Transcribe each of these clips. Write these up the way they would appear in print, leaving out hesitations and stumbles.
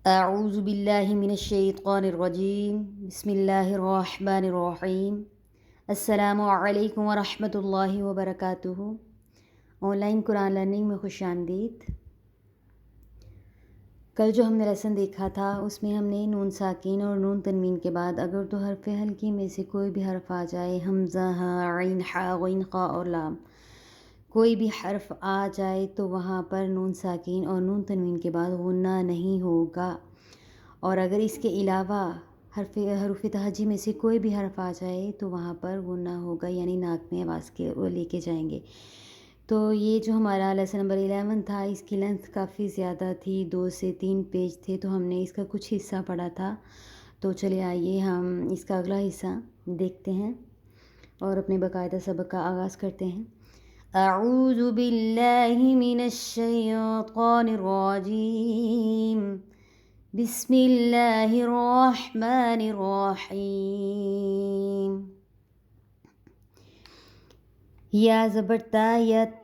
اعوذ باللہ من الشیطان الرجیم بسم اللہ الرحمن الرحیم السلام علیکم ورحمۃ اللہ وبرکاتہ۔ آن لائن قرآن لرننگ میں خوش آمدید۔ کل جو ہم نے لیسن دیکھا تھا اس میں ہم نے نون ساکین اور نون تنوین کے بعد اگر تو حرف ہلکی میں سے کوئی بھی حرف آ جائے، حمزہ، ہاء، عین، حاء، غین، قاف اور لام، کوئی بھی حرف آ جائے تو وہاں پر نون ساکین اور نون تنوین کے بعد غنہ نہیں ہوگا، اور اگر اس کے علاوہ حروف تہجی میں سے کوئی بھی حرف آ جائے تو وہاں پر غنہ ہوگا، یعنی ناک میں آواز کے وہ لے کے جائیں گے۔ تو یہ جو ہمارا لیسن نمبر 11 تھا، اس کی لینتھ کافی زیادہ تھی، 2 سے 3 پیج تھے، تو ہم نے اس کا کچھ حصہ پڑھا تھا۔ تو چلے آئیے ہم اس کا اگلا حصہ دیکھتے ہیں اور اپنے باقاعدہ سبق کا آغاز کرتے ہیں۔ اعوذ باللہ من الشیطان الرجیم، بسم اللہ الرحمن الرحیم۔ یا زبر تا، یت،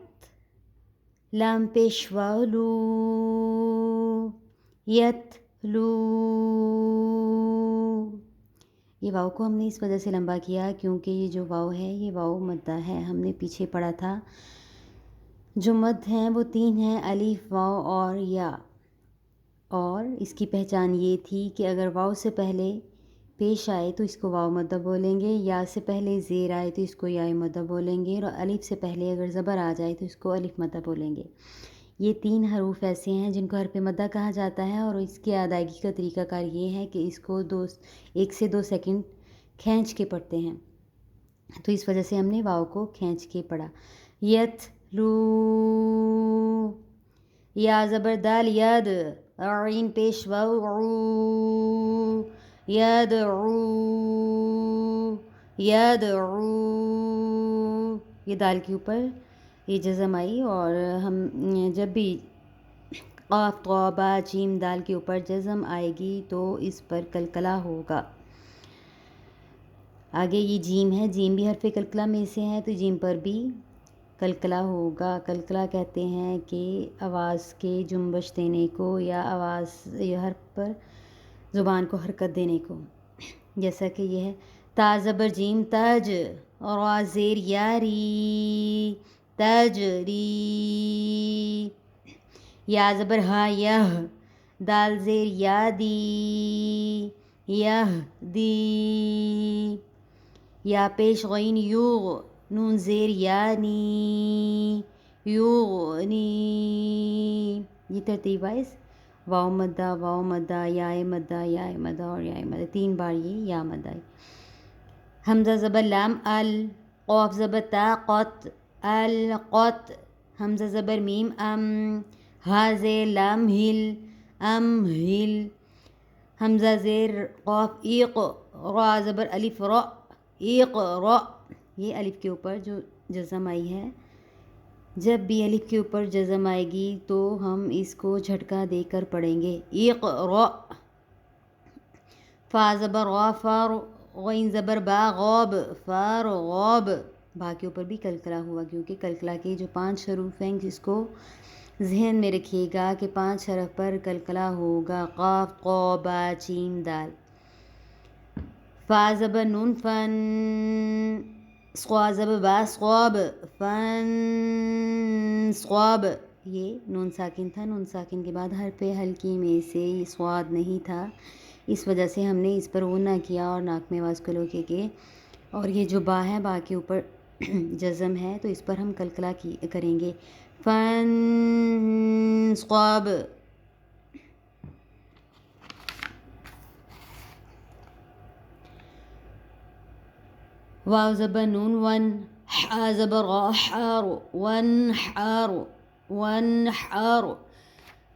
لام پیش واو، لو، یت لو۔ یہ واو کو ہم نے اس وجہ سے لمبا کیا کیونکہ یہ جو واو ہے یہ واو مدہ ہے۔ ہم نے پیچھے پڑھا تھا جو مد ہیں وہ 3 ہیں، الف، واو اور یا، اور اس کی پہچان یہ تھی کہ اگر واو سے پہلے پیش آئے تو اس کو واو مدہ بولیں گے، یا سے پہلے زیر آئے تو اس کو یا مدہ بولیں گے، اور الف سے پہلے اگر زبر آ جائے تو اس کو الف مدہ بولیں گے۔ یہ 3 حروف ایسے ہیں جن کو حرف مدہ کہا جاتا ہے، اور اس کی ادائیگی کا طریقہ کار یہ ہے کہ اس کو 1 سے 2 سیکنڈ کھینچ کے پڑھتے ہیں، تو اس وجہ سے ہم نے واو کو کھینچ کے پڑھا۔ یت لو، یا زبر دال، ید، عین پیش واو، عو، یدعو، یدعو۔ یہ دال کے اوپر یہ جزم آئی، اور ہم جب بھی قاف، طا، با، جیم، دال کے اوپر جزم آئے گی تو اس پر کلکلہ ہوگا۔ آگے یہ جیم ہے، جیم بھی حرف کلکلہ میں سے ہے، تو جیم پر بھی کلکلہ ہوگا۔ کلکلہ کہتے ہیں کہ آواز کے جنبش دینے کو، یا آواز یا حرف پر زبان کو حرکت دینے کو، جیسا کہ یہ ہے تا زبر جیم، تج، را زیر یاری، تجری۔ یا زبر ہا، یہ، دال زیر یادی، یہدی۔ یا پیش غین، یوغ، نون زیر یعنی، یغنی۔ یہ ترتیب وائز واو مدہ، واو مدہ، یا مدہ، یا مدہ اور یا مدہ، 3 بار یہ یا مدہ ہے۔ حمزہ زبر لام، ال، قاف زبر تا، قط، القط۔ حمزہ زبر میم، ام، ہا زیر لام، ہل، ام ہل۔ حمزہ زیر قاف، ایق، را زبر الف، را، ایق را۔ یہ الف کے اوپر جو جزم آئی ہے، جب بھی الف کے اوپر جزم آئے گی تو ہم اس کو جھٹکا دے کر پڑھیں گے، ایق را۔ فا زبر غا، فار، غین زبر با، غاب، فار غاب۔ با کے اوپر بھی کلکلہ ہوا کیونکہ کلکلہ کے جو 5 حروف ہیں جس کو ذہن میں رکھیے گا کہ 5 حرف پر کلکلہ ہوگا، قاف، قا، با، جیم، دال۔ فا زبر نون، فن، صوا زبر با، صواب، فن صواب۔ یہ نون ساکن تھا، نون ساکن کے بعد حرف ہلکی میں سے صواد نہیں تھا، اس وجہ سے ہم نے اس پر غنہ کیا اور ناک میں آواز کو لوکے کے، اور یہ جو با ہے، با کے اوپر جزم ہے تو اس پر ہم کلکلہ کریں گے، فن صواب۔ واو زبر نون، ون، حا زبر غا، حار، ون حار، ون حار۔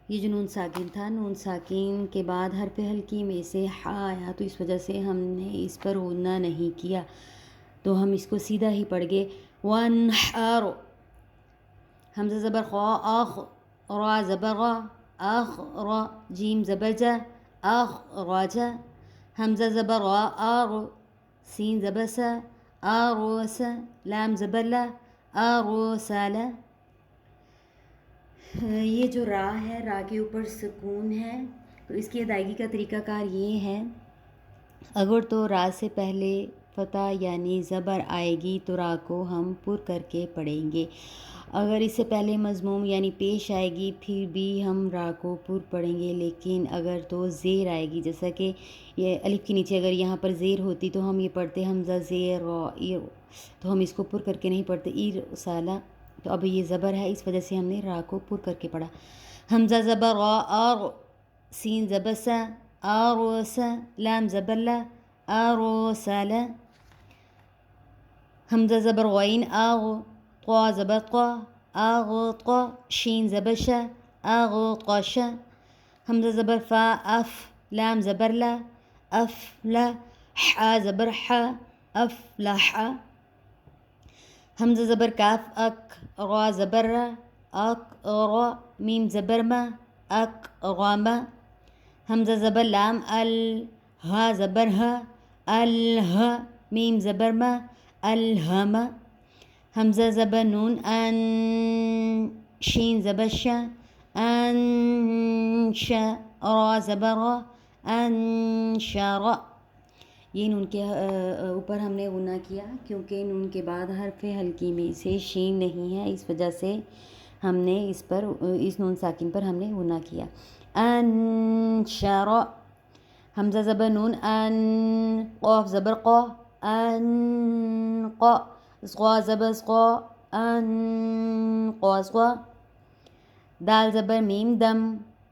یہ جو نون ساکن تھا، نون ساکن کے بعد حرف ہلکی میں سے حا آیا تو اس وجہ سے ہم نے اس پر غنہ نہیں کیا، تو ہم اس کو سیدھا ہی پڑھ گئے، ون حار۔ حمزہ زبر خا، آخ، را زبر غا، آخ را، جیم زبر جا، آخ راجا۔ حمزہ زبر غا، آر، سین زبر سا، آروس، لام زبر لا، آروسالا۔ یہ جو را ہے، را کے اوپر سکون ہے، تو اس کی ادائیگی کا طریقہ کار یہ ہے، اگر تو را سے پہلے فتح یعنی زبر آئے گی تو را کو ہم پر کر کے پڑھیں گے، اگر اس سے پہلے مضموم یعنی پیش آئے گی پھر بھی ہم را کو پر پڑھیں گے، لیکن اگر تو زیر آئے گی، جیسا کہ یہ الف کے نیچے اگر یہاں پر زیر ہوتی تو ہم یہ پڑھتے حمزہ زیر را ایر، تو ہم اس کو پر کر کے نہیں پڑھتے ایر سالہ، تو اب یہ زبر ہے اس وجہ سے ہم نے را کو پر کر کے پڑھا۔ حمزہ زبر را آر، سین زبر سا آروسا، لام زبر لا آروسالا، حمزہ زبر غین آغ، قا زبر قا آغطا، شین زبر شا آغطاشا، حمزہ زبر فا اف، لام زبر لا افلا، حا زبر حا افلحا، حمزہ زبر کاف اک، را زبر را اک را، میم زبر ما اک راما، حمزہ زبر لام ال، ہا زبر ہا الہا، میم زبر ما الہما، حمزہ زبر نون ان، شین زبر شا انشا، را زبر را انشارا، یہ نون کے اوپر ہم نے غنہ کیا کیونکہ نون کے بعد حرف حلقی میں سے شین نہیں ہے، اس وجہ سے ہم نے اس نون ساکن پر ہم نے غنہ کیا۔ انشارا، حمزہ زبر نون ان، قاف زبر قا انقا، صغا زبر صغا انقا صغا، دال زبر میم دم،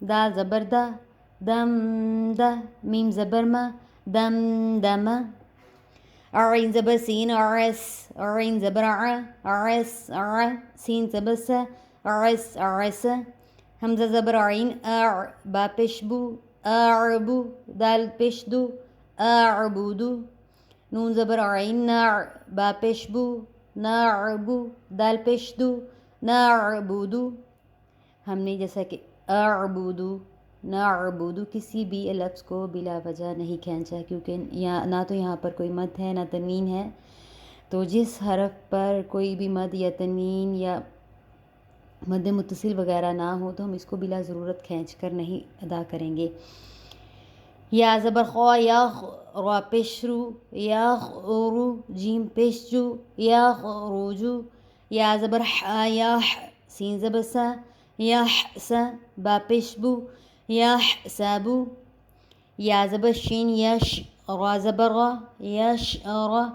دال زبر دا دم دا، میم زبر ما دم دما، عین زبر سین عرس، عین زبر ع عرس ع، سین زبر سا عرس عرسا، حمزہ زبر عین اع، با پیش بو اعبو، دال پیش دو اعبدو، نون زبر عین نع، با پیش بو نعبو، دال پیش دو نعبدو، ہم نے جیسا کہ اعبدو نعبدو کسی بھی لفظ کو بلا وجہ نہیں کھینچا، کیونکہ نہ تو یہاں پر کوئی مد ہے نہ تنوین ہے، تو جس حرف پر کوئی بھی مد یا تنوین یا مد متصل وغیرہ نہ ہو تو ہم اس کو بلا ضرورت کھینچ کر نہیں ادا کریں گے۔ یا زبر خوا یاخ، را پیش رو یاخ رو، جیم پیش جو یاخ روجو، یا زبر حا یاح، سین زبر سا یاح سا، با پیش بو یاح سابو، یا زبر شین یش، را زبر را یش را،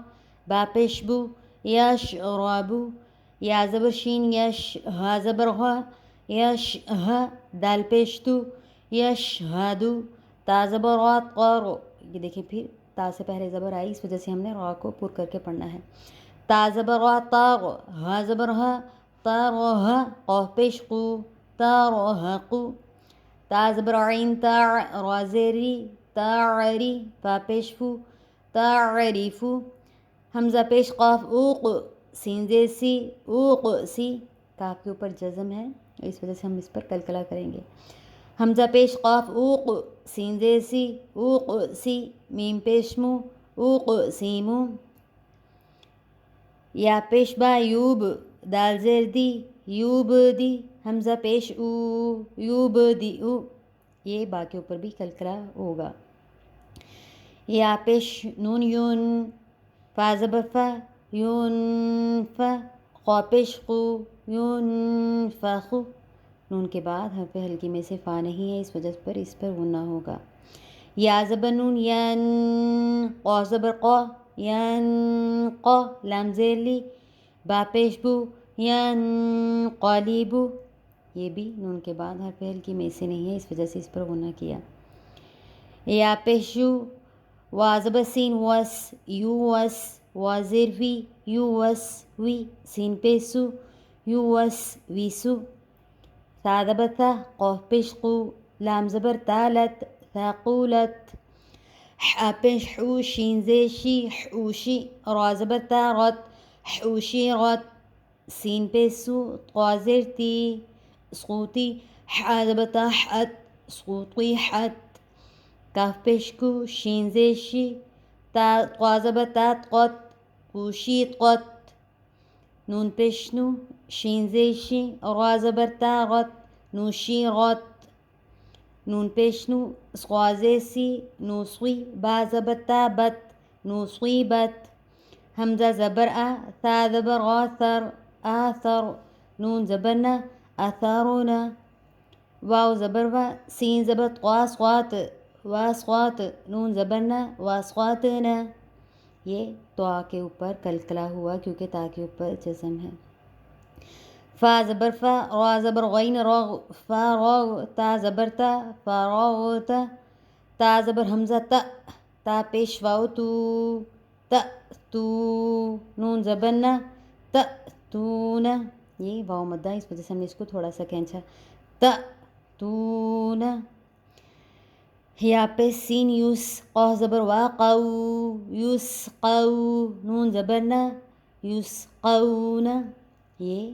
با پیش بو یش رابو، یا زبر شین یش، ہا زبر ہا یش ہا، دال پیش دو یش ہادو، تا زبر را قارو، یہ دیکھیں پھر تا سے پہلے زبر آئی اس وجہ سے ہم نے را کو پر کر کے پڑھنا ہے۔ تا زبر را تاغ، ہا زبر ہا تارہا، قاف پیش قو تارہقو، تا زبر عین تاع، را زیر ری تاعری، فا پیش فو تعریفو، حمزہ پیش قاف اوق، سین زیر سی اوق سی، کاف کے اوپر جزم ہے اس وجہ سے ہم اس پر کلکلا کریں گے، حمزہ پیش قاف اوق، سین زیر سی اوق سی، میم پیش مو اوق سیمو، یا پیش با یوب، دال زیر دی یوب دی، حمزہ پیش او یوب دی او، یہ با کے اوپر بھی کلکلا ہوگا، یا پیش نون یون، فا زبر فا یون فا، خوا پیش قو یون فخو، نون کے بعد حرف حلقی میں سے فا نہیں ہے اس وجہ پر اس پر غنہ ہوگا۔ یا زبر نون ین، قاف زبر قا ین قا، لام زیر لی، با پیش بو ین قالیبو، یہ بھی نون کے بعد حرف حلقی میں سے نہیں ہے اس وجہ سے اس پر غنہ کیا۔ یا پیش یو، وا زبر سین وس یو وس، وا زیر وی یو وس وی، سین پیش سو یو وس ویسو، تا زبر تھا، قاف پیش قو، لام زبر تالت ثاقولت، حا پیش حو، شین زیر شی حوشی، را زبر تا رت حوشی رت، سین پیش سو، طا زیر تی سقوطی، حا زبر تا حت سقوطی حت، کاف پیش کو، شین زیر شی، طا زبر تا قط قوشی قط، نون پیش نو، شین زیر شی، را زبر تا رت نوشی رت، نون پیش نو سقوازے سی نوصی با زبر تا بت نوصیبت حمزہ زبر ثا زبر غاثر آثر نون زبر نا اثارنا واو زبر و سین زبر قواس واسقات نون زبر نا واسقاتنا. یہ تو کے اوپر کلکلا ہوا کیونکہ تا کے اوپر جزم ہے. فا زبر فا را زبر غین راغ فا راغ تا زبر تا فراغت تا زبر حمزہ تا پیش واو تو نون زبر نا تون. یہ واو مدہ اس وجہ سے ہم نے اس کو تھوڑا سا کھینچا تون. یا پہ سین یوس قاف زبر واقو یوس قو نون زبر نا یوس قون. یہ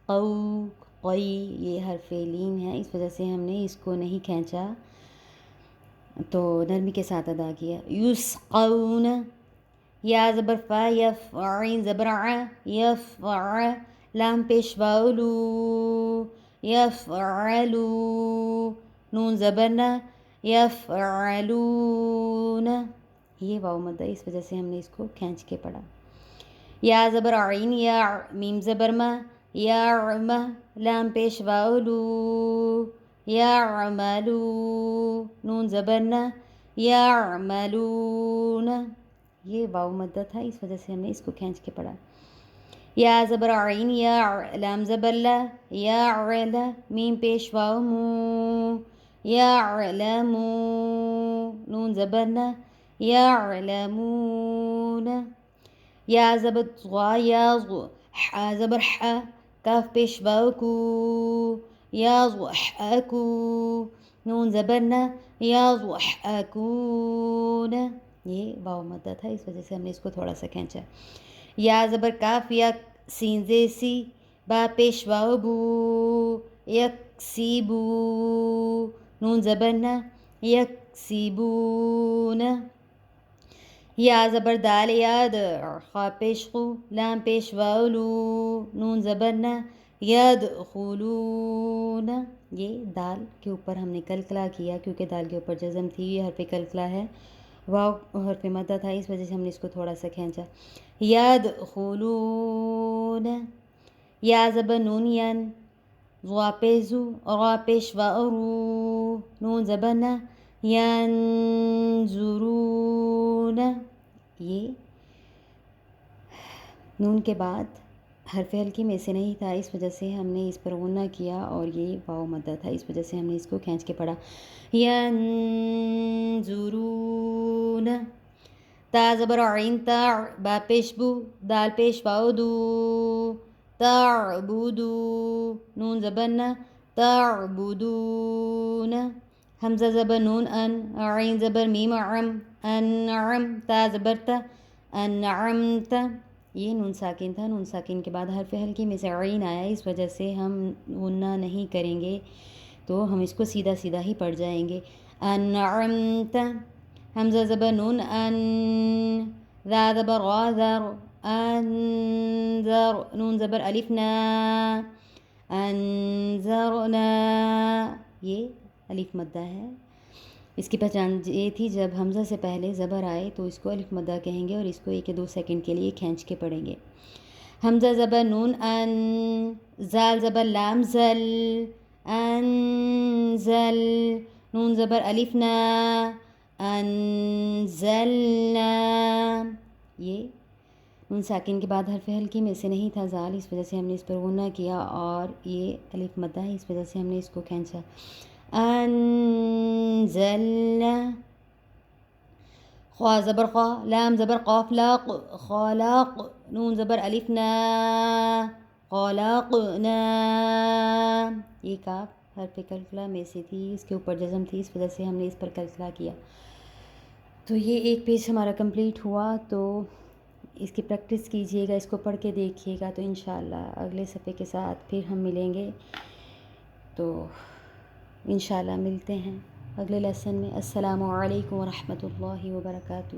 قو قوی یہ حرف لین ہے اس وجہ سے ہم نے اس کو نہیں کھینچا تو نرمی کے ساتھ ادا کیا. یوس قون. یا زبر فا یف عین زبر یفع لام پیش واولو یفعلو نون زبر نا یفعلون. یہ واو مدہ اس وجہ سے ہم نے اس کو کھینچ کے پڑھا. یا زبر عین یا میم زبر ما یعم لام پیش واولو یعملو نون زبر نا یعملون. یہ واو مدہ تھا اس وجہ سے ہم نے اس کو کھینچ کے پڑھا. یا زبر عین یا لام زبر لا یعل میم پیش واو مو یعلمو نون زبر نا یعلمون. یا زبر غا یا ح زبر ح کاف پیش واو کو یضحکو نون زبر نا یضحکون. یہ واو مدہ تھا اس وجہ سے ہم نے اس کو تھوڑا سا کھینچا. یا زبر کاف یا سین زے سی با پیش واو بو یکسیبو نون زبر نا یکسیبون. یا زبر دال یاد خا پیش خو لام پیش واولو نون زبر نا یدخلون. یہ دال کے اوپر ہم نے کلکلا کیا کیونکہ دال کے اوپر جزم تھی. یہ حرف کلکلا ہے واو حرف مدہ تھا اس وجہ سے ہم نے اس کو تھوڑا سا کھینچا. یدخلون. یا زبر نون ین ضا پیزو را پیش واورو نون زبر نا ینظرون. یہ نون کے بعد حرف ہلکی میں سے نہیں تھا اس وجہ سے ہم نے اس پر غنہ کیا اور یہ واو مدہ تھا اس وجہ سے ہم نے اس کو کھینچ کے پڑھا. ینظرون. تا زبر عین تا با پیش بو دال پیش واو دو تعبدو نون زبر نا تعبدون. حمزہ زبر نون ان عین زبر میم عم انعم تا زبر تا انعمت. یہ نون ساکن تھا. نون ساکن کے بعد حرف ہلکی میں سے عین آیا اس وجہ سے ہم غنہ نہیں کریں گے تو ہم اس کو سیدھا سیدھا ہی پڑھ جائیں گے. انعمت. حمزہ زبر نون ان ذا زبر غاذر انذر نون زبر الف نا انذرنا. یہ الف مدہ ہے. اس کی پہچان یہ تھی جب حمزہ سے پہلے زبر آئے تو اس کو الف مدہ کہیں گے اور اس کو 1 یا 2 سیکنڈ کے لیے کھینچ کے پڑھیں گے. حمزہ زبر نون ان زال زبر لام زل انزل نون زبر الف نا انزلنا. یہ نون ساکن کے بعد حرف ہلکی میں سے نہیں تھا زال اس وجہ سے ہم نے اس پر غنہ کیا اور یہ الف مدہ ہے اس وجہ سے ہم نے اس کو کھینچا. انزلنا. خوا زبر خوا لام زبر قاف لاق خالاق نون زبر الف نا خالاقنا. یہ کاف حرف کلکلا میں سے تھی اس کے اوپر جزم تھی اس وجہ سے ہم نے اس پر کلکلا کیا. تو یہ ایک پیج ہمارا کمپلیٹ ہوا. تو اس کی پریکٹس کیجیے گا اس کو پڑھ کے دیکھیے گا تو انشاءاللہ اگلے صفحے کے ساتھ پھر ہم ملیں گے. تو انشاءاللہ ملتے ہیں اگلے لیسن میں. السلام علیکم ورحمۃ اللہ وبرکاتہ.